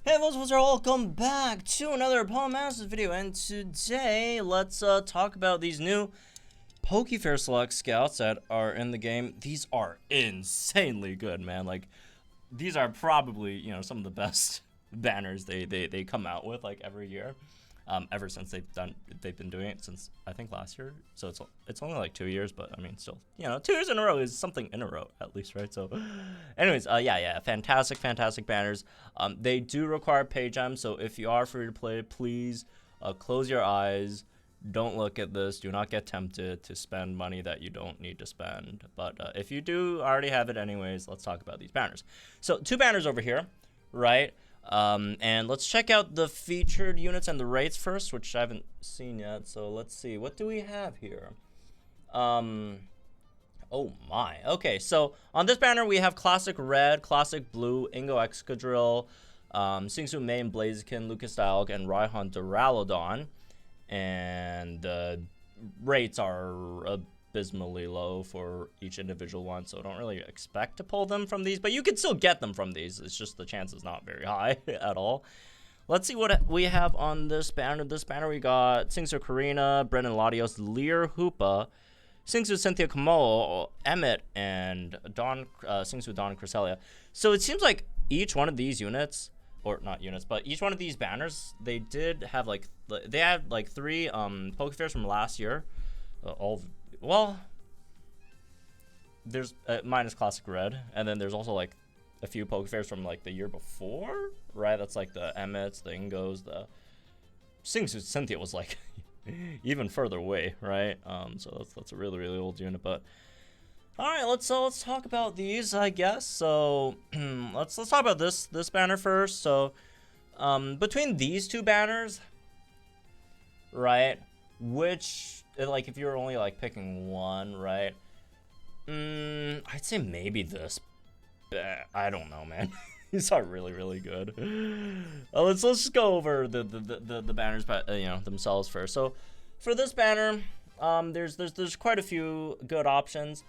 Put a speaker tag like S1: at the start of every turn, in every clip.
S1: Hey folks, welcome back to another Pokemonsters video, and today let's talk about these new Pokefair Select Scouts that are in the game. These are insanely good, man. Like, these are probably, you know, some of the best banners they come out with like every year. Ever since they've been doing it since I think last year. So it's only like 2 years, but I mean, still, you know, 2 years in a row is something in a row at least, right? So, anyways, yeah, fantastic banners. They do require pay gems, so if you are free to play, please close your eyes. Don't look at this. Do not get tempted to spend money that you don't need to spend. But if you do already have it anyways, let's talk about these banners. So 2 banners over here, right? And let's check out the featured units and the rates first, which I haven't seen yet. So let's see, what do we have here? Oh my. Okay, so on this banner we have Classic Red, Classic Blue, Ingo Excadrill, Singsu Main Blaziken, Lucas Dialga, and Raihan Duraludon. And the rates are abysmally low for each individual one, so don't really expect to pull them from these, but you can still get them from these. It's just the chance is not very high at all. Let's see what we have on this banner. This banner we got Singsu Korrina, Brennan Latios, Lear Hoopa, Singsu Cynthia Komodo, Emmett, and Singsu Dawn Cresselia. So it seems like each one of these units, or not units, but each one of these banners, they had like 3 Pokefairs from last year. Well, there's minus Classic Red, and then there's also like a few Pokefairs from like the year before, right? That's like the Emmets, the Ingos, the Singsu Cynthia was like even further away, right? So that's a really old unit. But all right, let's talk about these, I guess. So let's talk about this banner first. So between these 2 banners, right? Which, like, if you're only like picking one, right? I'd say maybe this. I don't know, man. These are really good. Let's just go over the banners, but you know, themselves first. So for this banner, there's quite a few good options.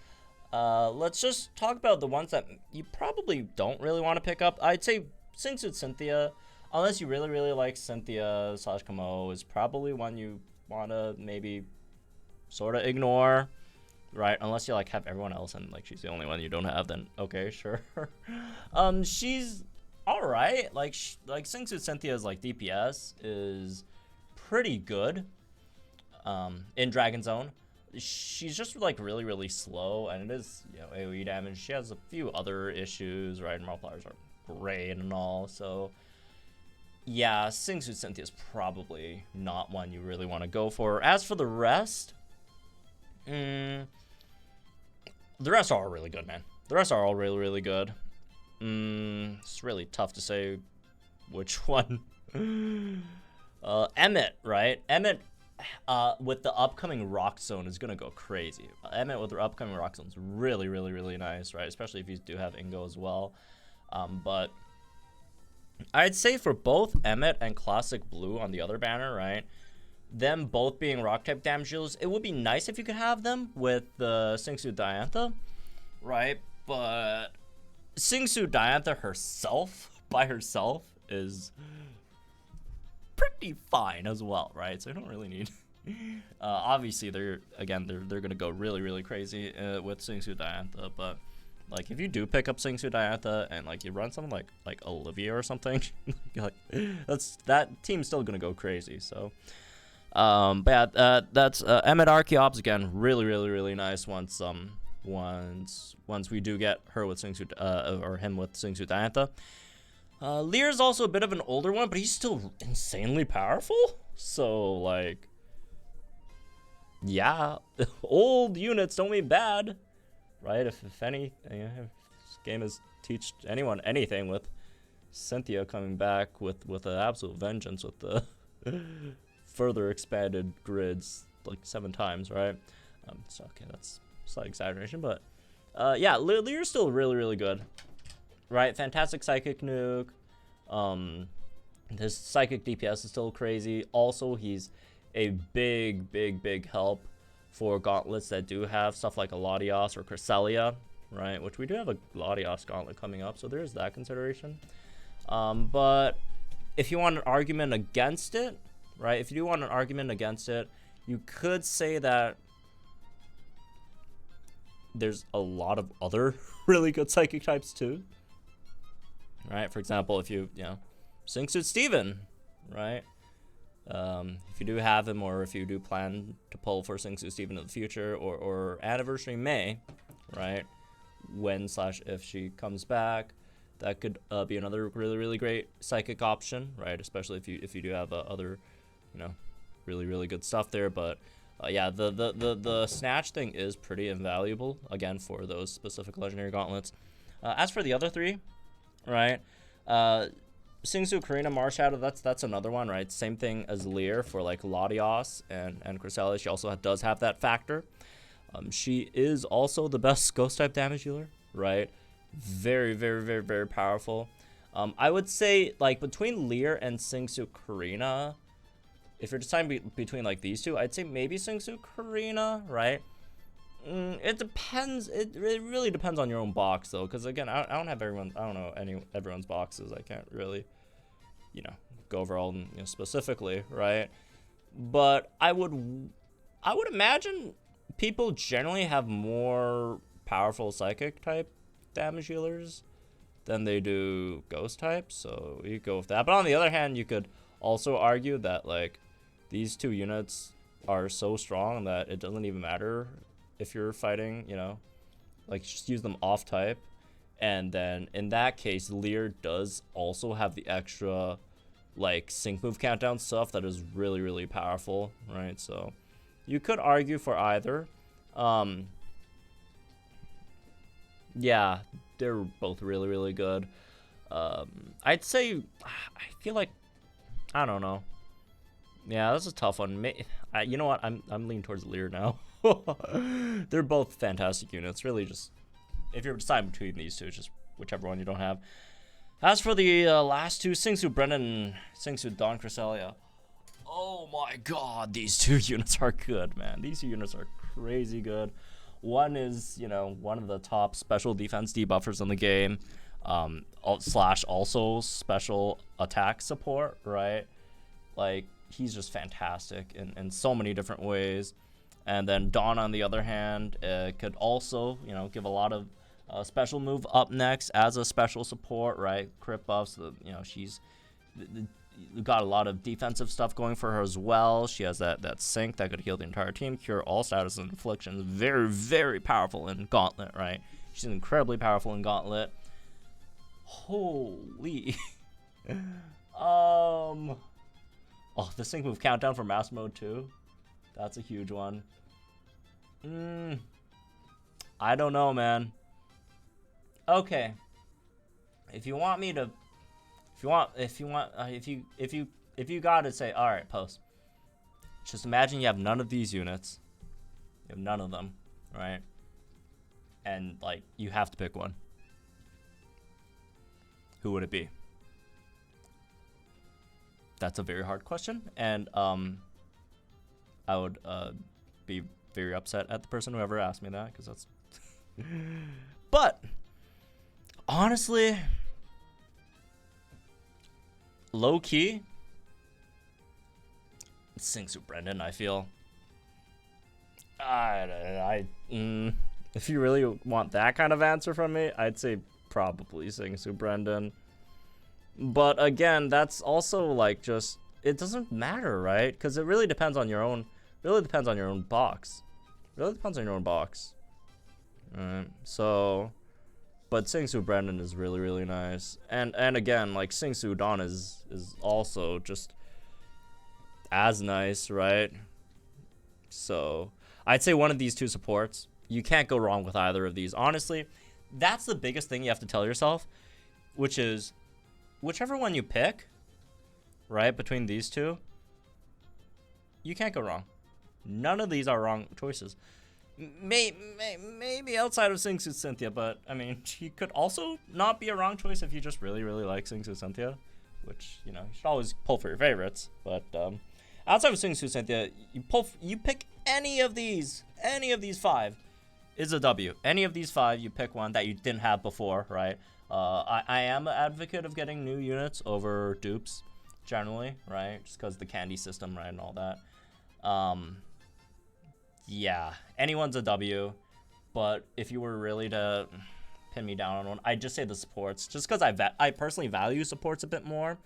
S1: Let's just talk about the ones that you probably don't really want to pick up. I'd say Singsu Cynthia, unless you really like Cynthia / Komo, is probably one you want to maybe sort of ignore, right? Unless you like have everyone else and like she's the only one you don't have, then okay, sure. She's all right. Like Singsu Cynthia's like DPS is pretty good in Dragon Zone. She's just like really slow, and it is, you know, AoE damage. She has a few other issues, right? Multipliers are great and all, so yeah, Singsu Cynthia is probably not one you really want to go for. As for the rest, the rest are all really good, man. The rest are all really good. It's really tough to say which one. Emmett, right? Emmett, with the upcoming Rock Zone is gonna go crazy. Emmett with the upcoming Rock Zone is really nice, right? Especially if you do have Ingo as well. But I'd say for both Emmett and Classic Blue on the other banner, right? Them both being rock type damage dealers, it would be nice if you could have them with the Singsu Diantha, right? But Singsu Diantha herself, by herself, is pretty fine as well, right? So I don't really need obviously they're gonna go really crazy with Singsu Diantha, but like if you do pick up Singsu Diantha and like you run something like Olivia or something, like that team's still gonna go crazy. So but yeah, that's Emmett Archeops again, really nice once we do get her with Singsu or him with Singsu Diantha. Lear's also a bit of an older one, but he's still insanely powerful. So like, yeah, old units don't mean bad, right? If any, you know, if this game has teached anyone anything, with Cynthia coming back with an absolute vengeance with the further expanded grids like 7 times, right? So okay, that's a slight exaggeration, but yeah, Lear's still really good, right? Fantastic psychic nuke. His psychic DPS is still crazy. Also, he's a big help for gauntlets that do have stuff like a Latios or Cresselia, right? Which we do have a Latios gauntlet coming up, so there's that consideration. But if you want an argument against it, right? If you do want an argument against it, you could say that there's a lot of other really good psychic types too, right? For example, if you know, Singsuit Steven, right? If you do have him, or if you do plan to pull for Singsuit Steven in the future, or Anniversary May, right? When/if she comes back, that could be another really great psychic option, right? Especially if you do have other, you know, really good stuff there. But yeah, the snatch thing is pretty invaluable again for those specific legendary gauntlets. As for the other three, right? Singsu, Korrina, Marshadow, that's another one, right? Same thing as Lear for like Latios and Cresselia. She also does have that factor. She is also the best ghost type damage dealer, right? Very powerful. I would say like between Lear and Singsu Korrina, if you're deciding between like these two, I'd say maybe Singsu Korrina, right? It depends. It really depends on your own box though, because again, I don't have everyone. I don't know everyone's boxes. I can't really, you know, go over all them, you know, specifically, right? But I would imagine people generally have more powerful psychic type damage healers than they do ghost types, so you go with that. But on the other hand, you could also argue that like these two units are so strong that it doesn't even matter if you're fighting, you know, like just use them off type. And then in that case, Lear does also have the extra like sync move countdown stuff that is really powerful, right? So you could argue for either. Yeah, they're both really good. I'd say, I feel like, I don't know. Yeah, that's a tough one. You know what? I'm leaning towards Lear now. They're both fantastic units. Really, just if you're deciding between these two, just whichever one you don't have. As for the last two, Singsu Brennan and Singsu Dawn Cresselia. Oh my god, these two units are good, man. These two units are crazy good. One is, you know, one of the top special defense debuffers in the game, slash also special attack support, right? Like, he's just fantastic in so many different ways. And then Dawn, on the other hand, could also, you know, give a lot of special move up next as a special support, right? Crit buffs, you know, she's got a lot of defensive stuff going for her as well. She has that sync that could heal the entire team, cure all status and afflictions. Very powerful in Gauntlet, right? She's incredibly powerful in Gauntlet. Holy. Oh, the sync move countdown for Master Mode 2. That's a huge one. I don't know, man. Okay. If you gotta say, all right, Post. Just imagine you have none of these units. You have none of them, right? And like you have to pick one. Who would it be? That's a very hard question, and I would be very upset at the person who ever asked me that, because that's. But honestly, low key, Singsu Brendan, I feel. If you really want that kind of answer from me, I'd say probably Singsu Brendan. But again, that's also like just, it doesn't matter, right? Because it really depends on your own. Really depends on your own box. Really depends on your own box. Alright, so, but Singsu Brendan is really nice, and again, like Singsu Dawn is also just as nice, right? So I'd say one of these two supports. You can't go wrong with either of these. Honestly, that's the biggest thing you have to tell yourself, which is whichever one you pick, right, between these two, you can't go wrong. None of these are wrong choices. Maybe outside of Singsu Cynthia, but I mean, she could also not be a wrong choice if you just really like Singsu Cynthia, which, you know, you should always pull for your favorites. But outside of Singsu Cynthia, you pick any of these 5 is a W. Any of these 5, you pick one that you didn't have before, right? I am an advocate of getting new units over dupes. generally, right? Just because the candy system, right, and all that. Yeah, anyone's a W, but if you were really to pin me down on one, I'd just say the supports, just because I personally value supports a bit more,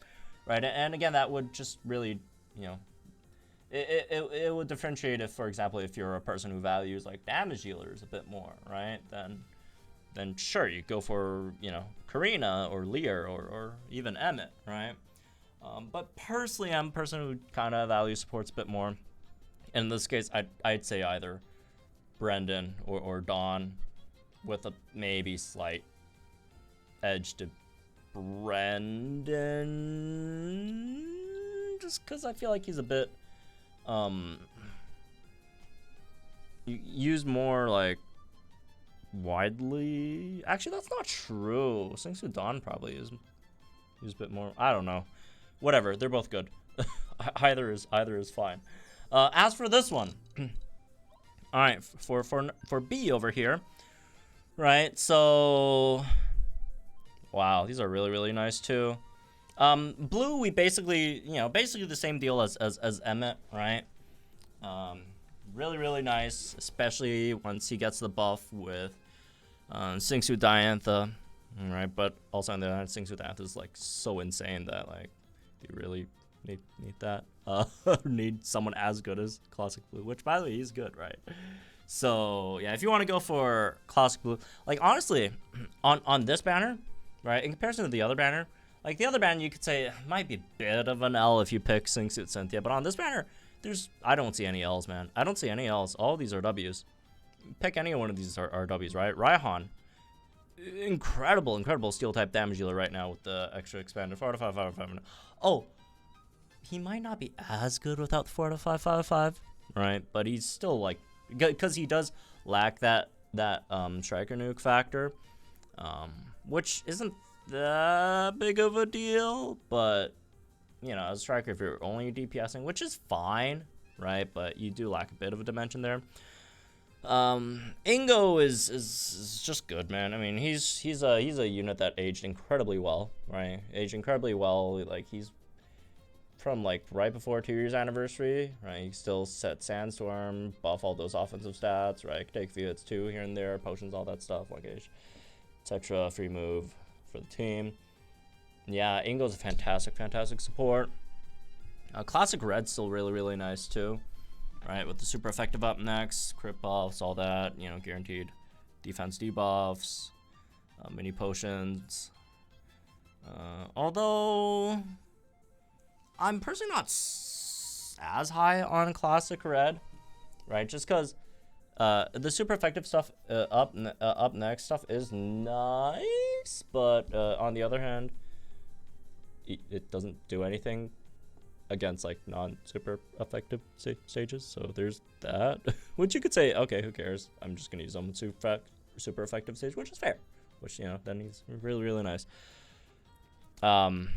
S1: right? And again, that would just really, you know, it would differentiate if, for example, if you're a person who values like damage dealers a bit more, right? Then sure, you go for, you know, Korrina or Lear or even Emmett, right? But personally, I'm a person who kind of values supports a bit more. In this case, I'd say either Brendan or Dawn, with a maybe slight edge to Brendan, just because I feel like he's a bit used more like widely. Actually, that's not true. Singsu Dawn probably is used a bit more. I don't know. Whatever. They're both good. either is fine. As for this one, all right, for B over here, right? So, wow, these are really nice too. Blue, we basically, you know, basically the same deal as Emmett, right? Really nice, especially once he gets the buff with Singsu Diantha, right? But also on the other hand, Singsu Diantha is like so insane that like, do you really need that? Need someone as good as Classic Blue, which by the way, he's good, right? So yeah, if you want to go for Classic Blue, like honestly, on this banner, right, in comparison to the other banner, like the other banner, you could say it might be a bit of an L if you pick Singsuit Cynthia, but on this banner, I don't see any L's, man. I don't see any L's. All of these are W's. Pick any one of these are W's, right? Raihan, incredible steel type damage dealer right now with the extra expanded 4-5-5-5. Oh, he might not be as good without the 4-5-5-5, right? But he's still like, because he does lack that striker nuke factor, which isn't that big of a deal, but you know, as a striker, if you're only DPSing, which is fine, right? But you do lack a bit of a dimension there. Ingo is just good, man. I mean, he's a unit that aged incredibly well, right? Aged incredibly well. Like he's from like right before 2 years anniversary, right? He still set Sandstorm, buff all those offensive stats, right? Take few hits too here and there, potions, all that stuff, like etc. Free move for the team. Yeah, Ingo's a fantastic support. Classic Red's still really nice too, right? With the super effective up next, crit buffs, all that, you know, guaranteed defense debuffs, mini potions. Although I'm personally not as high on Classic Red, right? Just because the super effective stuff up next stuff is nice, but on the other hand, it doesn't do anything against like non-super effective stages. So there's that, which you could say, okay, who cares? I'm just gonna use them with super effective stage, which is fair. Which, you know, then he's really nice. And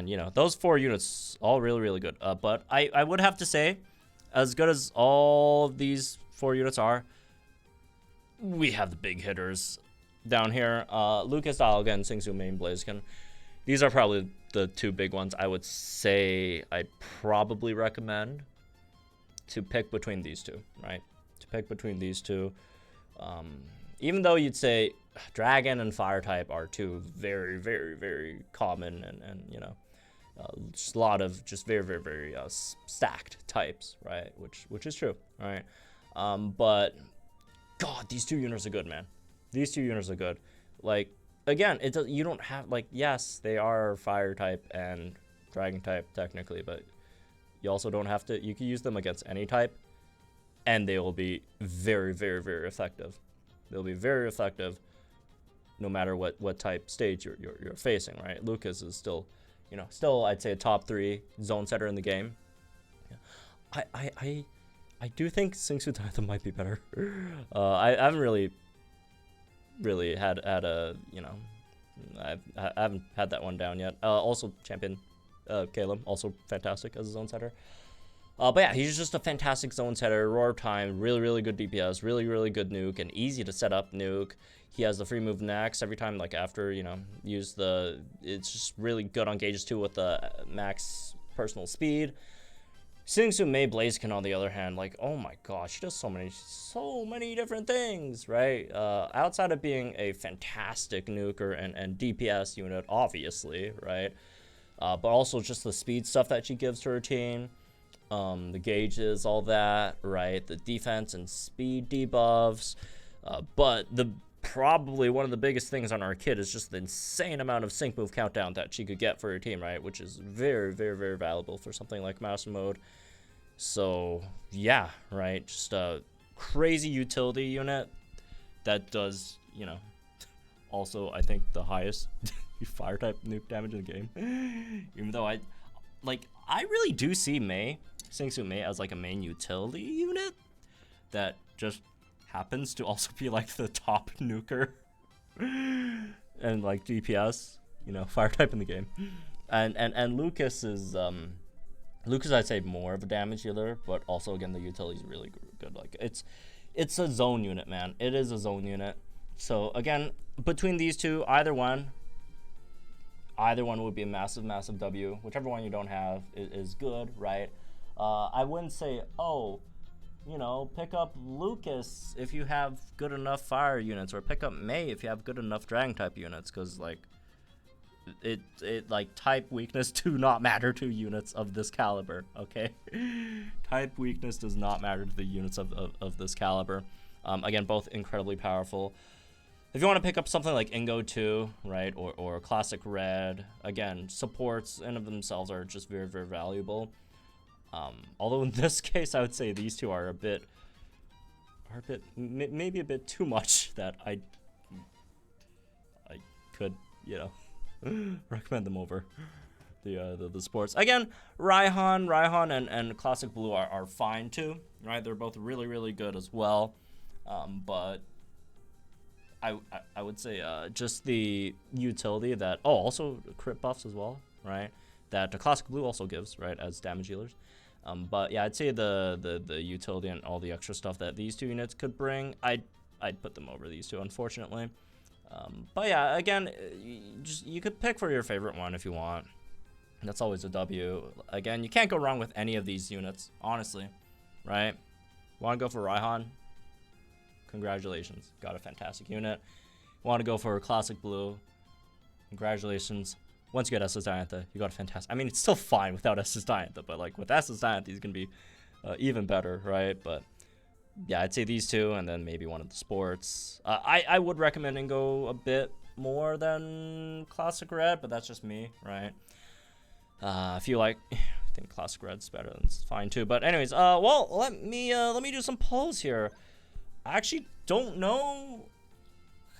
S1: you know, those 4 units all really good. But I would have to say, as good as all of these 4 units are, we have the big hitters down here. Lucas Dial again, Singsu main Blaziken. These are probably the 2 big ones. I would say I'd probably recommend to pick between these 2, right? To pick between these 2. Even though you'd say Dragon and Fire type are 2 very common and you know, just a lot of just very stacked types, right? Which is true, right? But God, these 2 units are good, man. These 2 units are good. Like, again, you don't have, like, yes, they are Fire type and Dragon type technically, but you also don't have to. You can use them against any type, and they will be very effective. They'll be very effective, no matter what type stage you're facing, right? Lucas is still, you know, I'd say a top 3 zone setter in the game. Yeah. I do think Singsu Diantha might be better. I haven't really had a, you know, I haven't had that one down yet. Also champion Caleb, also fantastic as a zone setter. But yeah, he's just a fantastic zone setter, roar time, really, really good DPS, really, really good nuke, and easy to set up nuke. He has the free move next every time, like after, you know, use the, it's just really good on gauges too with the max personal speed. Singsu Mei Blaziken on the other hand, like, oh my gosh, she does so many different things, right? Outside of being a fantastic nuker and DPS unit, obviously, right? But also just the speed stuff that she gives to her team. The gauges, all that, right? The defense and speed debuffs. But probably one of the biggest things on our kit is just the insane amount of sync move countdown that she could get for her team, right? Which is very, very, very valuable for something like Master Mode. So, yeah, right? Just a crazy utility unit that does, you know, also, I think, the highest fire type nuke damage in the game. Even though I really do see Singsu Mei as like a main utility unit that just happens to also be like the top nuker and like DPS, you know, fire type in the game. And Lucas is Lucas, I'd say more of a damage dealer, but also again the utility is really good. Like it's a zone unit, man. It is a zone unit. So again, between these two, either one would be a massive W. Whichever one you don't have is good, right? I wouldn't say, oh, you know, pick up Lucas if you have good enough fire units, or pick up Mei if you have good enough dragon type units, because like it like type weakness do not matter to units of this caliber, okay? Type weakness does not matter to the units of this caliber. Again, both incredibly powerful. If you want to pick up something like Ingo 2, right, or Classic Red, again, supports in of themselves are just very, very valuable. Although in this case, I would say these two are maybe a bit too much that I could, you know, recommend them over the sports. Again, Raihan and Classic Blue are fine too, right? They're both really, really good as well. But I would say just the utility that, oh, also crit buffs as well, right? That the Classic Blue also gives, right, as damage healers. But yeah, I'd say the utility and all the extra stuff that these two units could bring, I'd put them over these two, unfortunately. But yeah, again, you could pick for your favorite one if you want. That's always a W. Again, you can't go wrong with any of these units, honestly, right? Want to go for Raihan? Congratulations, got a fantastic unit. Want to go for Classic Blue? Congratulations. Once you get SS Diantha, you got a fantastic. I mean, it's still fine without SS Diantha, but like with SS Diantha, he's gonna be even better, right? But yeah, I'd say these two, and then maybe one of the sports. I would recommend Ingo a bit more than Classic Red, but that's just me, right? I feel like I think Classic Red's better. That's fine too. But anyways, well, let me do some polls here. I actually don't know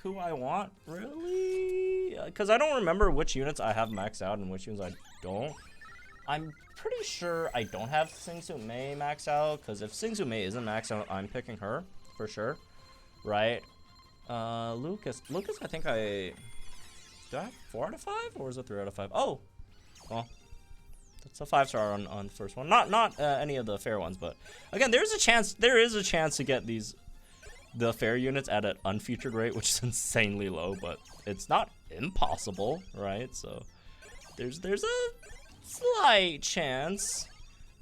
S1: who I want, really, because I don't remember which units I have maxed out and which units I don't. I'm pretty sure I don't have Singsu Mei maxed out, because if Singsu Mei isn't maxed out, I'm picking her for sure, right? Lucas, I think do I have 4 out of 5 or is it 3 out of 5? Oh, well, that's a 5-star on the first one. Not any of the fair ones, but again, there is a chance to get the fair units at an unfeatured rate, which is insanely low, but it's not impossible, right? So there's a slight chance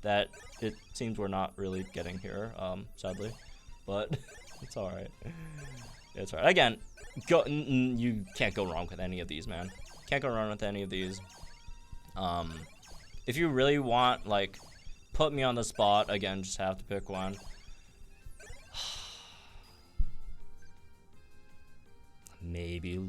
S1: that it seems we're not really getting here, sadly, but it's all right. It's all right. Again, you can't go wrong with any of these, man. Can't go wrong with any of these. If you really want, like, put me on the spot, again, just have to pick one. Maybe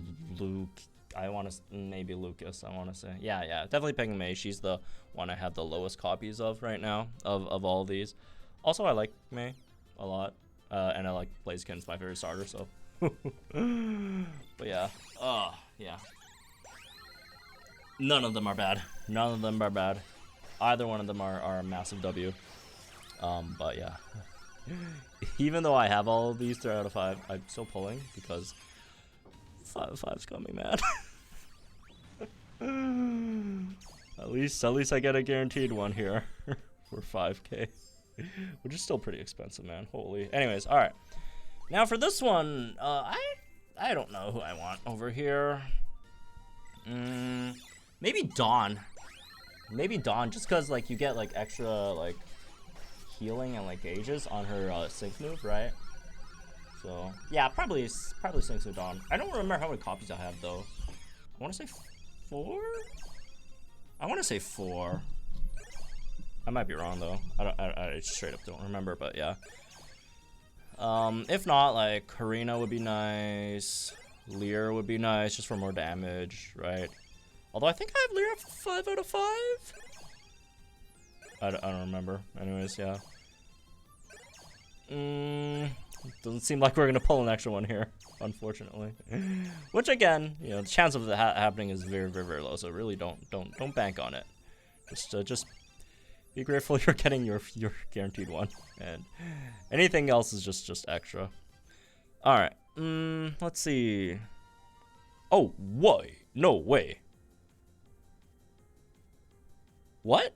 S1: maybe Lucas, I want to say. Yeah, definitely picking Mei. She's the one I have the lowest copies of right now, of all these. Also, I like Mei a lot, and I like Blaziken's my favorite starter, so. But yeah, yeah. None of them are bad. None of them are bad. Either one of them are a massive W. But yeah. Even though I have all of these 3 out of 5, I'm still pulling because 5's coming, man. At least I get a guaranteed one here. for 5K, which is still pretty expensive, man. Holy. Anyways, all right. Now for this one, I don't know who I want over here. Maybe Dawn. Maybe Dawn, just cause like you get like extra like healing and like gauges on her sync move, right? So yeah, probably syncs with Dawn. I don't remember how many copies I have though. I want to say 4. I want to say 4. I might be wrong though. I straight up don't remember, but yeah. If not, like Korrina would be nice. Lear would be nice, just for more damage, right? Although I think I have Lear at 5 out of 5. I don't remember. Anyways, yeah. Doesn't seem like we're gonna pull an extra one here, unfortunately. Which again, you know, the chance of that happening is very, very, very low. So really, don't bank on it. Just be grateful you're getting your guaranteed one, and anything else is just extra. All right. Let's see. Oh, why? No way. What?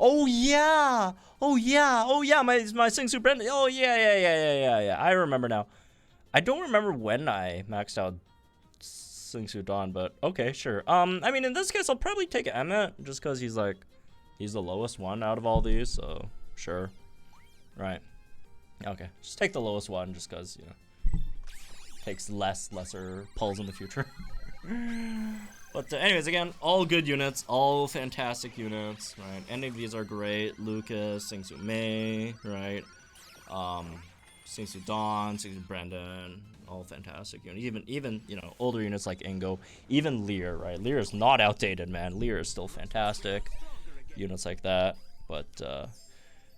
S1: Oh yeah. Oh yeah. Oh yeah. My Singsu Brendan. Oh yeah. I remember now. I don't remember when I maxed out Singsu Dawn, but okay, sure. I mean, in this case, I'll probably take Emmett just because he's the lowest one out of all these. So sure. Right. Okay. Just take the lowest one just because, you know, takes lesser pulls in the future. But anyways, again, all good units, all fantastic units, right? Any of these are great. Lucas, Singsu Mei, right? Singsu Dawn, Singsu Brendan, all fantastic units. Even you know, older units like Ingo, even Lear, right? Lear is not outdated, man. Lear is still fantastic. Units like that, but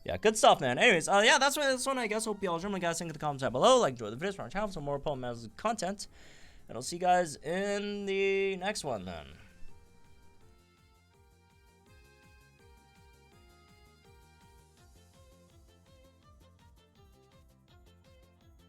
S1: yeah, good stuff, man. Anyways, yeah, that's this one. I guess hope you all enjoyed, guys. Think in the comments down below. Like, enjoy the videos for our channel, some more Pokemon content. And I'll see you guys in the next one then.